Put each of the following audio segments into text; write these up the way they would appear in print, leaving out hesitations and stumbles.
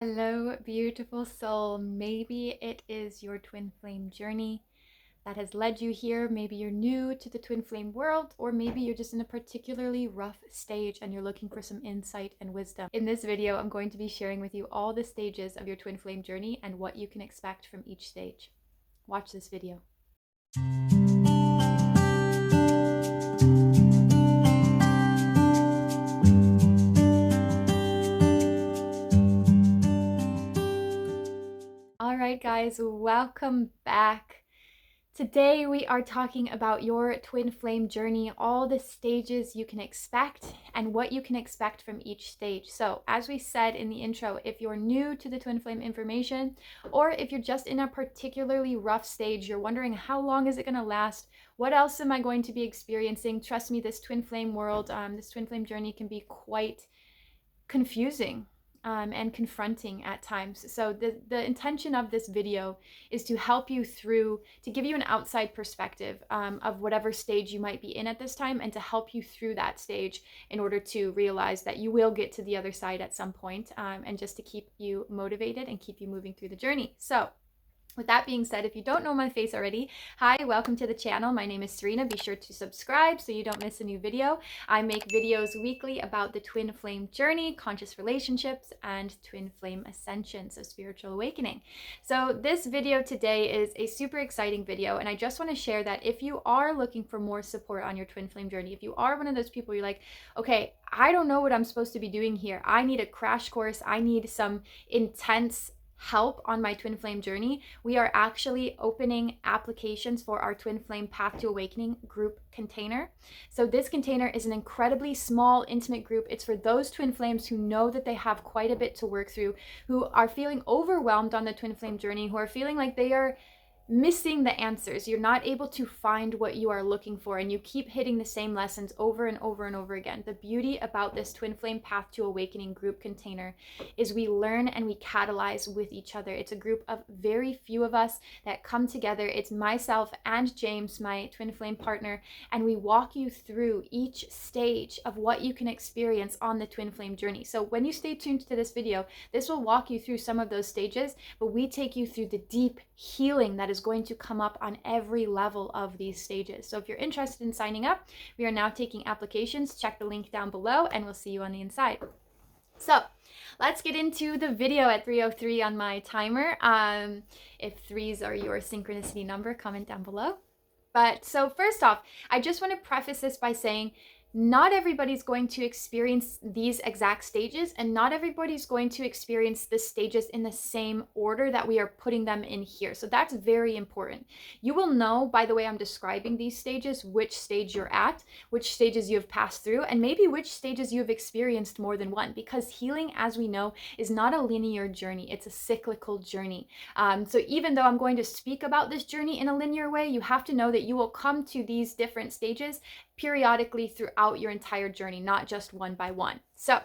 Hello, beautiful soul. Maybe it is your twin flame journey that has led you here. Maybe you're new to the twin flame world, or maybe you're just in a particularly rough stage and you're looking for some insight and wisdom. In this video, I'm going to be sharing with you all the stages of your twin flame journey and what you can expect from each stage. Watch this video. All right, guys, welcome back. Today we are talking about your twin flame journey, all the stages you can expect and what you can expect from each stage. So as we said in the intro, if you're new to the twin flame information, or if you're just in a particularly rough stage, you're wondering how long is it going to last? What else am I going to be experiencing? Trust me, this twin flame world, this twin flame journey can be quite confusing and confronting at times. So the intention of this video is to help you through, to give you an outside perspective of whatever stage you might be in at this time, and to help you through that stage in order to realize that you will get to the other side at some point, and just to keep you motivated and keep you moving through the journey. So with that being said, if you don't know my face already, hi, welcome to the channel. My name is Serena. Be sure to subscribe so you don't miss a new video. I make videos weekly about the twin flame journey, conscious relationships, and twin flame ascension, so spiritual awakening. So this video today is a super exciting video, and I just want to share that if you are looking for more support on your twin flame journey, if you are one of those people you're like, okay, I don't know what I'm supposed to be doing here. I need a crash course. I need some intense help on my twin flame journey, we are actually opening applications for our twin flame path to awakening group container. So this container is an incredibly small, intimate group. It's for those twin flames who know that they have quite a bit to work through, who are feeling overwhelmed on the twin flame journey, who are feeling like they are missing the answers. You're not able to find what you are looking for, and you keep hitting the same lessons over and over and over again. The beauty about this twin flame path to awakening group container is we learn and we catalyze with each other. It's a group of very few of us that come together. It's myself and James, my twin flame partner, and we walk you through each stage of what you can experience on the twin flame journey. So when you stay tuned to this video, this will walk you through some of those stages, but we take you through the deep healing that is going to come up on every level of these stages. So if you're interested in signing up, we are now taking applications. Check the link down below and we'll see you on the inside. So let's get into the video at 3:03 on my timer. If threes are your synchronicity number, comment down below. But so first off, I just want to preface this by saying not everybody's going to experience these exact stages, and not everybody's going to experience the stages in the same order that we are putting them in here. So that's very important. You will know by the way I'm describing these stages which stage you're at, which stages you have passed through, and maybe which stages you have experienced more than one, because healing, as we know, is not a linear journey. It's a cyclical journey. So even though I'm going to speak about this journey in a linear way, you have to know that you will come to these different stages periodically throughout your entire journey, not just one by one. So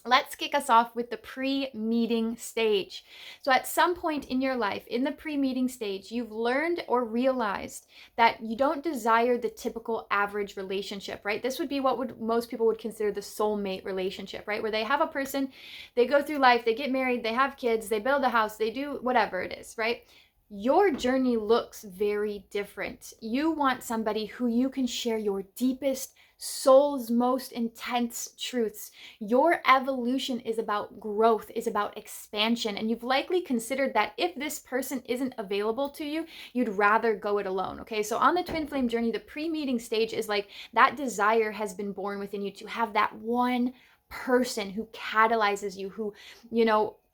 let's kick us off with the pre-meeting stage. So at some point in your life, in the pre-meeting stage, you've learned or realized that you don't desire the typical average relationship, right? This would be what most people would consider the soulmate relationship, right? Where they have a person, they go through life, they get married, they have kids, they build a house, they do whatever it is, right? Your journey looks very different. You want somebody who you can share your deepest, soul's most intense truths. Your evolution is about growth, is about expansion, and you've likely considered that if this person isn't available to you, you'd rather go it alone, okay? So on the twin flame journey, the pre-meeting stage is like that desire has been born within you to have that one person who catalyzes you, who,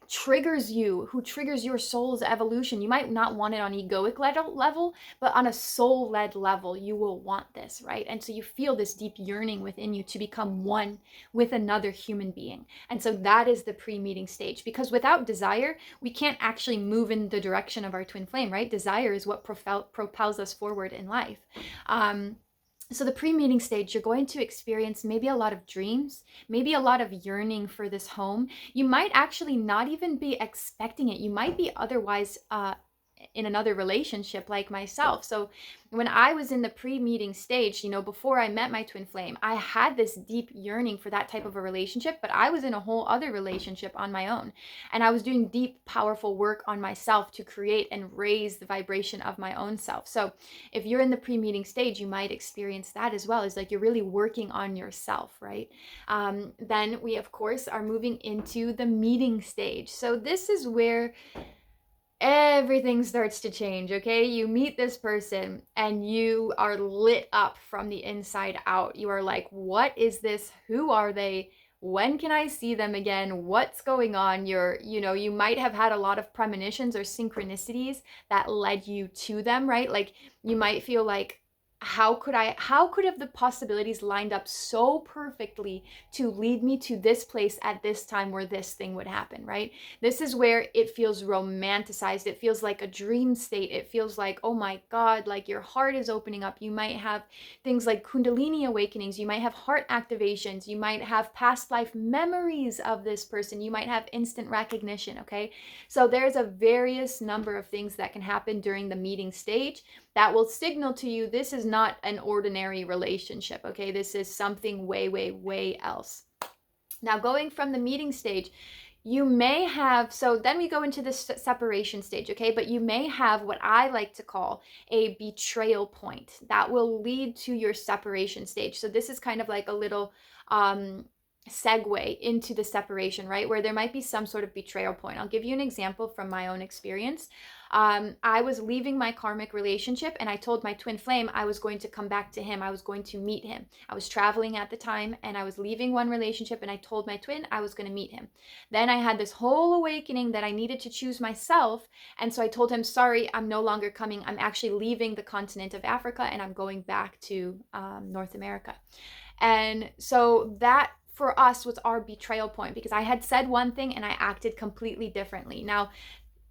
triggers you, who triggers your soul's evolution. You might not want it on egoic level, but on a soul-led level, you will want this, right? And so you feel this deep yearning within you to become one with another human being. And so that is the pre-meeting stage, because without desire, we can't actually move in the direction of our twin flame, right? Desire is what propels us forward in life. So the pre-meeting stage, you're going to experience maybe a lot of dreams, maybe a lot of yearning for this home. You might actually not even be expecting it. You might be otherwise in another relationship like myself. So when I was in the pre-meeting stage, before I met my twin flame, I had this deep yearning for that type of a relationship, but I was in a whole other relationship on my own. And I was doing deep, powerful work on myself to create and raise the vibration of my own self. So if you're in the pre-meeting stage, you might experience that as well. It's like you're really working on yourself, right? Then we, of course, are moving into the meeting stage. So this is where everything starts to change, okay? You meet this person and you are lit up from the inside out. You are like, what is this? Who are they? When can I see them again? What's going on? You might have had a lot of premonitions or synchronicities that led you to them, right? Like you might feel like, how could have the possibilities lined up so perfectly to lead me to this place at this time where this thing would happen, right? This is where it feels romanticized. It feels like a dream state. It feels like, oh my God, like your heart is opening up. You might have things like Kundalini awakenings. You might have heart activations. You might have past life memories of this person. You might have instant recognition, okay? So there's a various number of things that can happen during the meeting stage that will signal to you this is not an ordinary relationship, okay? This is something way, way, way else. Now, going from the meeting stage, you may have, so then we go into the separation stage, okay? But you may have what I like to call a betrayal point that will lead to your separation stage. So this is kind of like a little segue into the separation, right? Where there might be some sort of betrayal point. I'll give you an example from my own experience. I was leaving my karmic relationship and I told my twin flame I was going to come back to him. I was going to meet him. I was traveling at the time and I was leaving one relationship and I told my twin I was going to meet him. Then I had this whole awakening that I needed to choose myself. And so I told him, sorry, I'm no longer coming. I'm actually leaving the continent of Africa and I'm going back to North America. And so that for us was our betrayal point because I had said one thing and I acted completely differently. Now,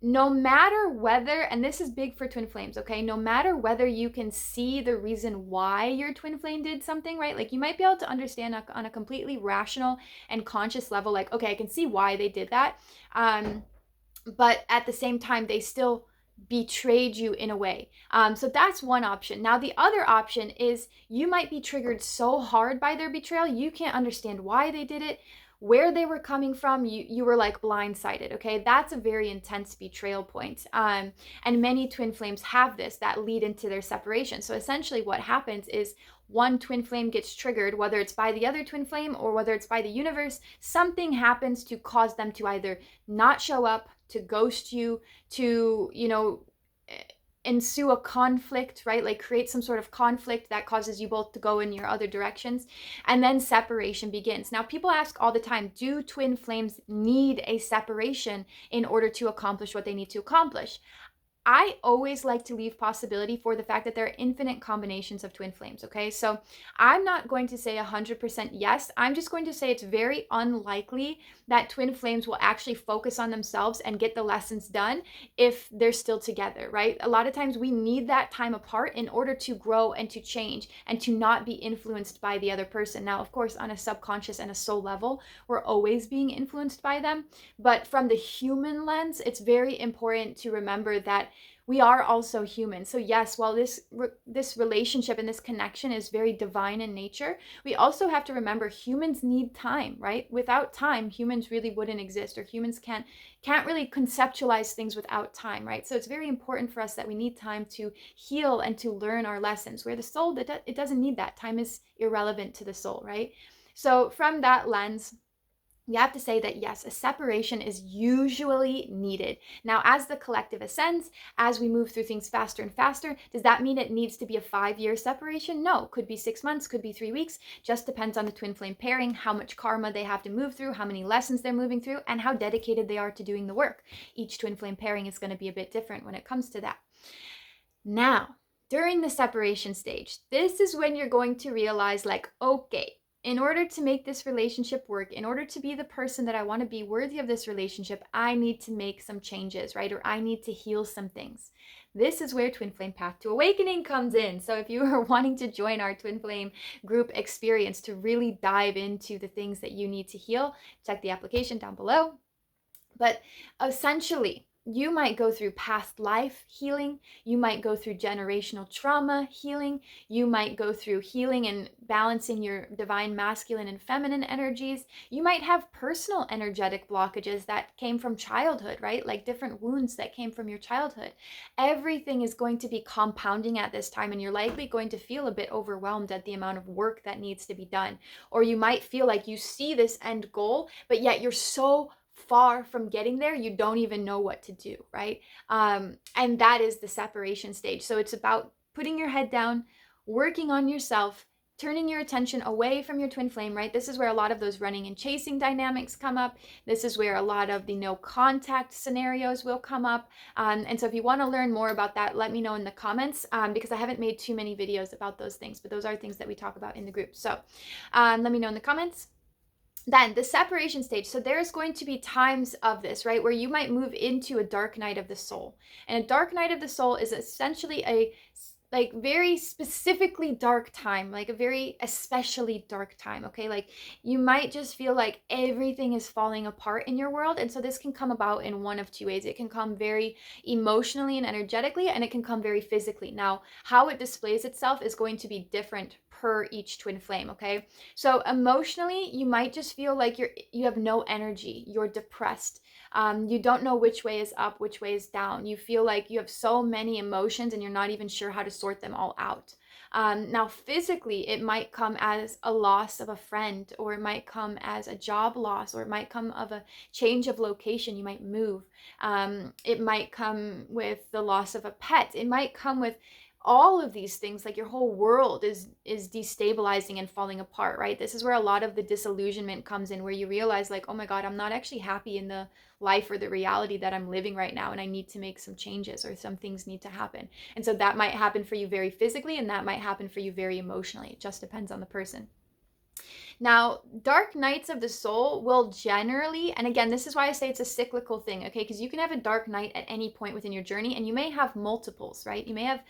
no matter whether, and this is big for twin flames, okay? No matter whether you can see the reason why your twin flame did something, right? Like you might be able to understand on a completely rational and conscious level, like, okay, I can see why they did that. But at the same time, they still betrayed you in a way. So that's one option. Now, the other option is you might be triggered so hard by their betrayal, you can't understand why they did it, where they were coming from. You were like blindsided, okay? That's a very intense betrayal point. And many twin flames have this that lead into their separation. So essentially what happens is one twin flame gets triggered, whether it's by the other twin flame or whether it's by the universe, something happens to cause them to either not show up, to ghost you, to, ensue a conflict, right? Like create some sort of conflict that causes you both to go in your other directions. And then separation begins. Now, people ask all the time, do twin flames need a separation in order to accomplish what they need to accomplish? I always like to leave possibility for the fact that there are infinite combinations of twin flames, okay? So I'm not going to say 100% yes. I'm just going to say it's very unlikely that twin flames will actually focus on themselves and get the lessons done if they're still together, right? A lot of times we need that time apart in order to grow and to change and to not be influenced by the other person. Now, of course, on a subconscious and a soul level, we're always being influenced by them. But from the human lens, it's very important to remember that we are also human. So yes, while this relationship and this connection is very divine in nature, we also have to remember humans need time, right? Without time, humans really wouldn't exist, or humans can't really conceptualize things without time, right? So it's very important for us that we need time to heal and to learn our lessons, where the soul, it doesn't need that. Time is irrelevant to the soul, right? So from that lens, we have to say that yes, a separation is usually needed. Now, as the collective ascends, as we move through things faster and faster, does that mean it needs to be a 5-year separation? No, could be 6 months, could be 3 weeks, just depends on the twin flame pairing, how much karma they have to move through, how many lessons they're moving through, and how dedicated they are to doing the work. Each twin flame pairing is going to be a bit different when it comes to that. Now, during the separation stage, this is when you're going to realize, like, okay, in order to make this relationship work, in order to be the person that I want to be worthy of this relationship, I need to make some changes, right? Or I need to heal some things. This is where Twin Flame Path to Awakening comes in. So if you are wanting to join our Twin Flame group experience to really dive into the things that you need to heal, check the application down below. But essentially, you might go through past life healing. You might go through generational trauma healing. You might go through healing and balancing your divine masculine and feminine energies. You might have personal energetic blockages that came from childhood, right? Like different wounds that came from your childhood. Everything is going to be compounding at this time, and you're likely going to feel a bit overwhelmed at the amount of work that needs to be done. Or you might feel like you see this end goal, but yet you're so far from getting there, you don't even know what to do, right? And that is the separation stage. So it's about putting your head down, working on yourself, turning your attention away from your twin flame, right? This is where a lot of those running and chasing dynamics come up. This is where a lot of the no contact scenarios will come up. And so if you want to learn more about that, let me know in the comments, because I haven't made too many videos about those things, but those are things that we talk about in the group. So let me know in the comments. Then the separation stage. So there's going to be times of this, right, where you might move into a dark night of the soul. And a dark night of the soul is essentially a like very specifically dark time, like a very especially dark time, okay? Like you might just feel like everything is falling apart in your world. And so this can come about in one of two ways. It can come very emotionally and energetically, and it can come very physically. Now, how it displays itself is going to be different per each twin flame, okay? So emotionally, you might just feel like you have no energy, you're depressed. You don't know which way is up, which way is down. You feel like you have so many emotions and you're not even sure how to sort them all out. Now, physically, it might come as a loss of a friend, or it might come as a job loss, or it might come of a change of location. You might move. It might come with the loss of a pet. It might come with all of these things, like your whole world is destabilizing and falling apart, right? This is where a lot of the disillusionment comes in, where you realize like, oh my God, I'm not actually happy in the life or the reality that I'm living right now, and I need to make some changes, or some things need to happen. And so that might happen for you very physically, and that might happen for you very emotionally. It just depends on the person. Now, dark nights of the soul will generally, and again, this is why I say it's a cyclical thing, okay? Because you can have a dark night at any point within your journey, and you may have multiples, right? You may have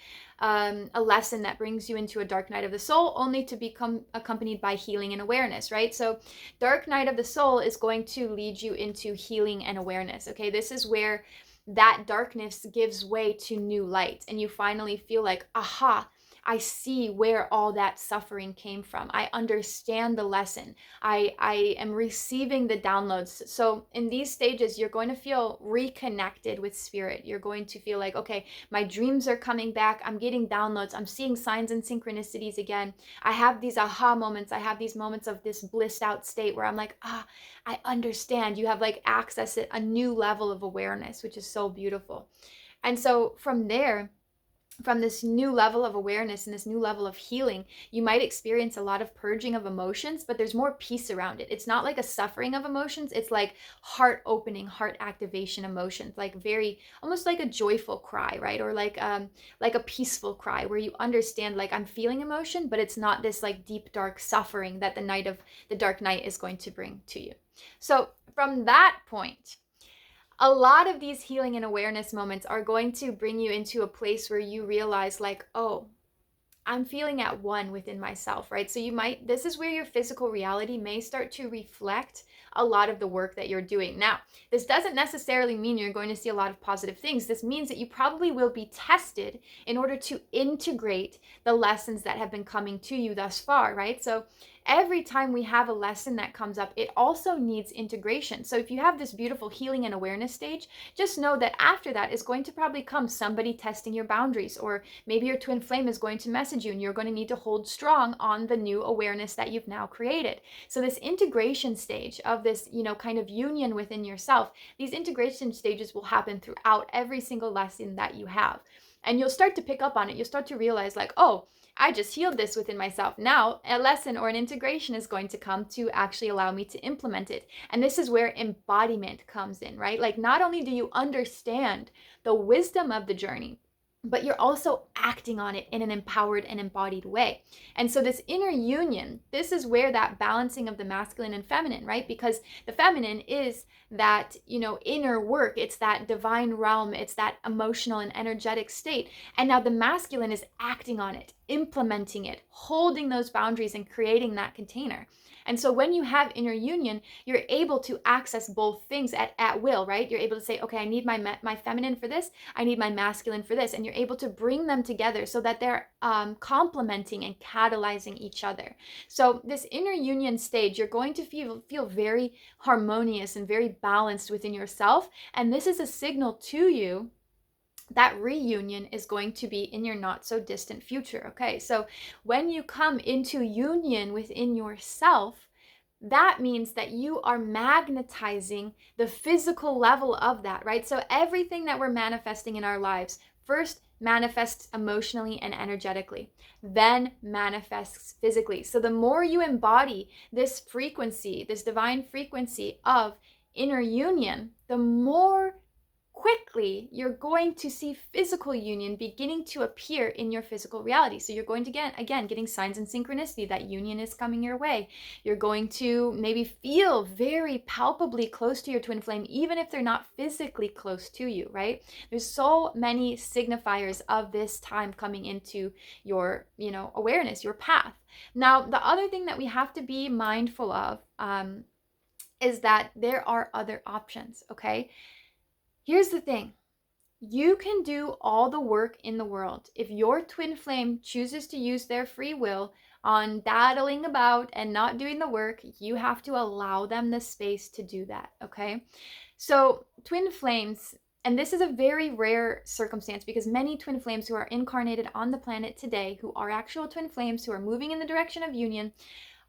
a lesson that brings you into a dark night of the soul, only to become accompanied by healing and awareness, right? So dark night of the soul is going to lead you into healing and awareness, okay? This is where that darkness gives way to new light, and you finally feel like, aha, I see where all that suffering came from. I understand the lesson. I am receiving the downloads. So in these stages, you're going to feel reconnected with spirit. You're going to feel like, okay, my dreams are coming back. I'm getting downloads. I'm seeing signs and synchronicities again. I have these aha moments. I have these moments of this blissed out state where I'm like, I understand. You have like access at a new level of awareness, which is so beautiful. And so from there, from this new level of awareness and this new level of healing, you might experience a lot of purging of emotions, but there's more peace around it. It's not like a suffering of emotions. It's like heart opening, heart activation emotions, like very, almost like a joyful cry, right? Or like a peaceful cry where you understand like I'm feeling emotion, but it's not this like deep, dark suffering that the dark night is going to bring to you. So from that point, a lot of these healing and awareness moments are going to bring you into a place where you realize like, oh, I'm feeling at one within myself, right? So this is where your physical reality may start to reflect a lot of the work that you're doing. Now, this doesn't necessarily mean you're going to see a lot of positive things. This means that you probably will be tested in order to integrate the lessons that have been coming to you thus far, right? So every time we have a lesson that comes up, it also needs integration. So if you have this beautiful healing and awareness stage, just know that after that is going to probably come somebody testing your boundaries, or maybe your twin flame is going to message you and you're going to need to hold strong on the new awareness that you've now created. So this integration stage of this, kind of union within yourself, these integration stages will happen throughout every single lesson that you have. And you'll start to pick up on it. You'll start to realize like, oh, I just healed this within myself. Now a lesson or an integration is going to come to actually allow me to implement it. And this is where embodiment comes in, right? Like not only do you understand the wisdom of the journey, but you're also acting on it in an empowered and embodied way. And so this inner union, this is where that balancing of the masculine and feminine, right? Because the feminine is that, inner work. It's that divine realm. It's that emotional and energetic state. And now the masculine is acting on it, implementing it, holding those boundaries and creating that container. And so when you have inner union, you're able to access both things at will, right? You're able to say, okay, I need my feminine for this, I need my masculine for this, and you're able to bring them together so that they're complementing and catalyzing each other. So this inner union stage, you're going to feel very harmonious and very balanced within yourself, and this is a signal to you that reunion is going to be in your not so distant future. Okay, so when you come into union within yourself, that means that you are magnetizing the physical level of that, right? So everything that we're manifesting in our lives first manifests emotionally and energetically, then manifests physically. So the more you embody this frequency, this divine frequency of inner union, the more quickly you're going to see physical union beginning to appear in your physical reality. So you're going to again getting signs and synchronicity that union is coming your way. You're going to maybe feel very palpably close to your twin flame, even if they're not physically close to you, right? There's so many signifiers of this time coming into your, awareness, your path. Now, the other thing that we have to be mindful of is that there are other options, okay? Here's the thing. You can do all the work in the world. If your twin flame chooses to use their free will on daddling about and not doing the work, you have to allow them the space to do that, okay? So twin flames, and this is a very rare circumstance because many twin flames who are incarnated on the planet today, who are actual twin flames, who are moving in the direction of union,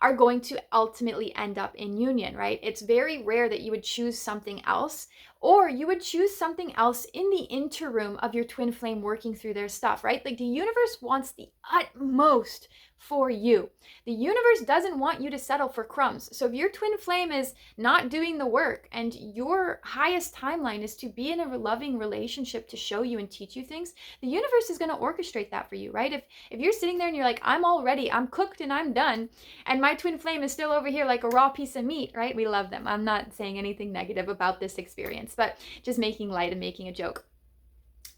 are going to ultimately end up in union, right? It's very rare that you would choose something else, or you would choose something else in the interim of your twin flame working through their stuff, right? Like the universe wants the utmost for you. The universe doesn't want you to settle for crumbs. So if your twin flame is not doing the work and your highest timeline is to be in a loving relationship to show you and teach you things, the universe is going to orchestrate that for you, right? If you're sitting there and you're like, I'm all ready, I'm cooked and I'm done, and my twin flame is still over here like a raw piece of meat, right? We love them. I'm not saying anything negative about this experience, but just making light and making a joke.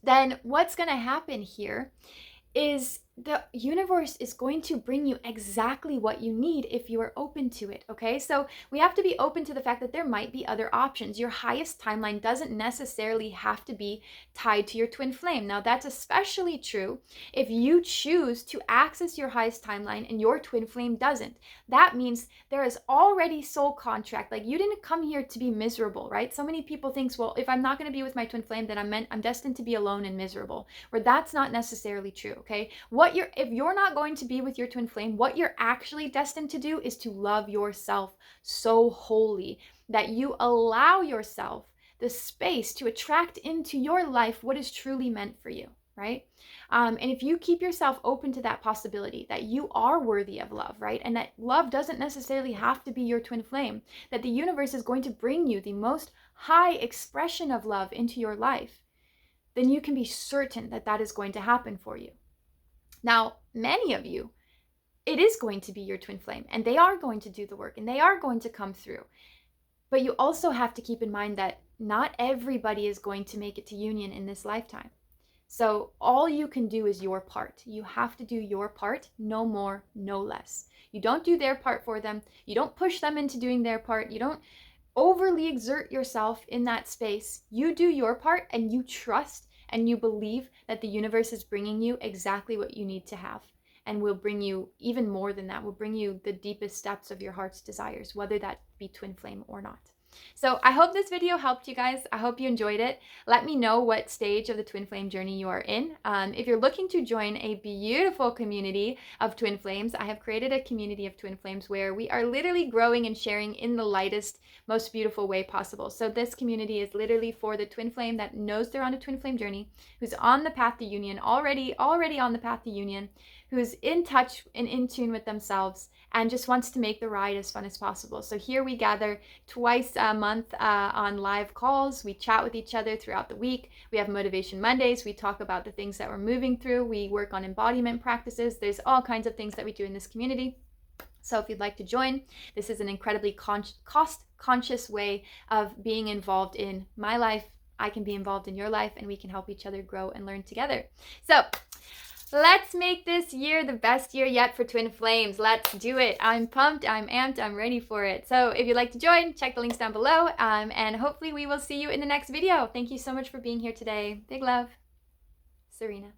Then what's going to happen here is the universe is going to bring you exactly what you need if you are open to it, okay? So we have to be open to the fact that there might be other options. Your highest timeline doesn't necessarily have to be tied to your twin flame. Now, that's especially true if you choose to access your highest timeline and your twin flame doesn't. That means there is already soul contract. Like, you didn't come here to be miserable, right? So many people think, well, if I'm not going to be with my twin flame, then I'm destined to be alone and miserable, where that's not necessarily true, okay? If you're not going to be with your twin flame, what you're actually destined to do is to love yourself so wholly that you allow yourself the space to attract into your life what is truly meant for you, right? And if you keep yourself open to that possibility that you are worthy of love, right? And that love doesn't necessarily have to be your twin flame, that the universe is going to bring you the most high expression of love into your life, then you can be certain that that is going to happen for you. Now, many of you, it is going to be your twin flame, and they are going to do the work, and they are going to come through. But you also have to keep in mind that not everybody is going to make it to union in this lifetime. So all you can do is your part. You have to do your part, no more, no less. You don't do their part for them. You don't push them into doing their part. You don't overly exert yourself in that space. You do your part, and you trust and you believe that the universe is bringing you exactly what you need to have, and will bring you even more than that, will bring you the deepest depths of your heart's desires, whether that be twin flame or not. So I hope this video helped you guys. I hope you enjoyed it. Let me know what stage of the twin flame journey you are in. If you're looking to join a beautiful community of twin flames, I have created a community of twin flames where we are literally growing and sharing in the lightest, most beautiful way possible. So this community is literally for the twin flame that knows they're on a twin flame journey, who's on the path to union, already on the path to union, who's in touch and in tune with themselves, and just wants to make the ride as fun as possible. So here we gather twice a month on live calls. We chat with each other throughout the week. We have Motivation Mondays. We talk about the things that we're moving through. We work on embodiment practices. There's all kinds of things that we do in this community. So if you'd like to join, this is an incredibly cost-conscious way of being involved in my life. I can be involved in your life, and we can help each other grow and learn together. So Let's make this year the best year yet for twin flames. Let's do it. I'm pumped, I'm amped, I'm ready for it. So if you'd like to join, check the links down below, and hopefully we will see you in the next video. Thank you so much for being here today. Big love. Serena.